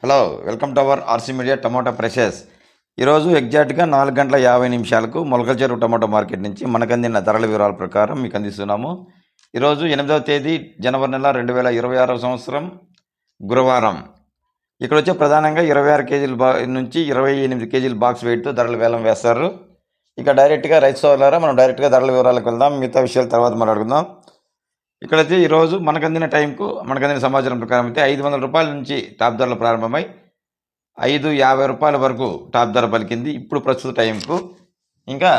Hello, welcome to our RC media tomato pressures. ఈరోజు ఎగ్జాక్ట్గా 4:50 మొలకల చెరువు టమాటా మార్కెట్ నుంచి మనకు అందిన ధరల వివరాల ప్రకారం మీకు అందిస్తున్నాము. ఈరోజు 8వ తేదీ జనవరి నెల 2026 సంవత్సరం గురువారం. ఇక్కడ వచ్చే ప్రధానంగా 26 కేజీల నుంచి 28 కేజీల బాక్స్ వెయిట్తో ధరలు వేలం వేస్తారు. ఇక డైరెక్ట్గా రైతు సోదరులారా, మనం డైరెక్ట్గా ధరల వివరాలకు వెళ్దాం. మిగతా విషయాలు తర్వాత మాట్లాడుకుందాం. ఇక్కడైతే ఈరోజు మనకందిన సమాచారం ప్రకారం అయితే 500 రూపాయల నుంచి టాప్ ధరలు ప్రారంభమై 550 రూపాయల వరకు టాప్ ధర పలికింది ఇప్పుడు ప్రస్తుత టైంకు. ఇంకా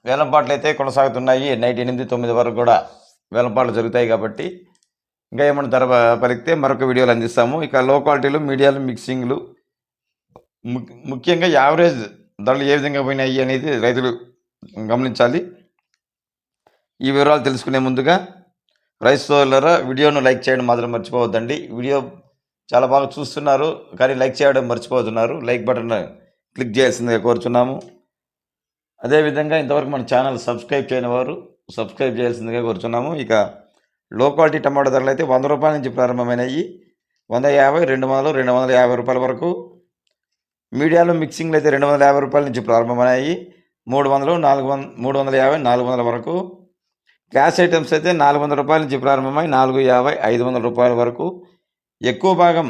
వేలంపాట్లు అయితే కొనసాగుతున్నాయి. నైట్ 8-9 వరకు కూడా వేలంపాట్లు జరుగుతాయి కాబట్టి ఇంకా ఏమైనా ధర పలికితే మరొక వీడియోలు అందిస్తాము. ఇక లో క్వాలిటీలు, మీడియాలు, మిక్సింగ్లు, ముఖ్యంగా యావరేజ్ ధరలు ఏ విధంగా పోయినాయి అనేది రైతులు గమనించాలి. ఈ వివరాలు తెలుసుకునే ముందుగా రైతు సోదరులారా, వీడియోను లైక్ చేయడం మాత్రం మర్చిపోవద్దండి. వీడియో చాలా బాగా చూస్తున్నారు కానీ లైక్ చేయడం మర్చిపోతున్నారు. లైక్ బటన్ క్లిక్ చేయాల్సిందిగా కోరుచున్నాము. అదేవిధంగా ఇంతవరకు మన ఛానల్ సబ్స్క్రైబ్ చేయని వారు సబ్స్క్రైబ్ చేయాల్సిందిగా కోరుచున్నాము. ఇక లో క్వాలిటీ టమాటా ధరలు అయితే 100 రూపాయల నుంచి ప్రారంభమైనవి. 150, 200, 250 రూపాయల వరకు. మీడియాలో మిక్సింగ్లు అయితే 250 రూపాయల నుంచి ప్రారంభమైనాయి. 300, 350, 400 వరకు. గ్యాస్ ఐటమ్స్ అయితే 400 రూపాయల నుంచి ప్రారంభమై 450, 500 రూపాయల వరకు. ఎక్కువ భాగం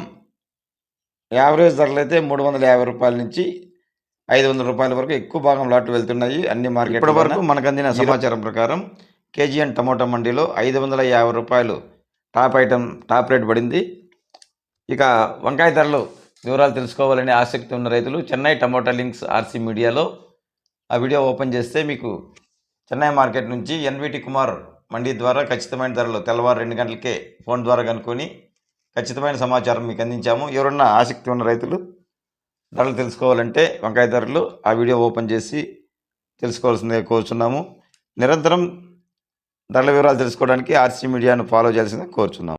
యావరేజ్ ధరలు అయితే 350 రూపాయల నుంచి 500 రూపాయల వరకు ఎక్కువ భాగం లాట్లు వెళ్తున్నాయి అన్ని మార్కెట్. ఇప్పటి వరకు మనకు అందిన సమాచారం ప్రకారం కేజీఎన్ టమోటా మండీలో 550 రూపాయలు టాప్ రేట్ పడింది. ఇక వంకాయ ధరలు వివరాలు తెలుసుకోవాలని ఆసక్తి ఉన్న రైతులు చెన్నై టమోటా లింక్స్ ఆర్సీ మీడియాలో ఆ వీడియో ఓపెన్ చేస్తే మీకు చెన్నై మార్కెట్ నుంచి ఎన్విటి కుమార్ మండీ ద్వారా ఖచ్చితమైన ధరలు తెల్లవారు 2 గంటలకే ఫోన్ ద్వారా కనుక్కొని ఖచ్చితమైన సమాచారం మీకు అందించాము. ఎవరన్నా ఆసక్తి ఉన్న రైతులు ధరలు తెలుసుకోవాలంటే వంకాయ ధరలు ఆ వీడియో ఓపెన్ చేసి తెలుసుకోవాల్సిందిగా కోరుచున్నాము. నిరంతరం ధరల వివరాలు తెలుసుకోవడానికి ఆర్సీ మీడియాను ఫాలో చేయాల్సిందిగా కోరుచున్నాము.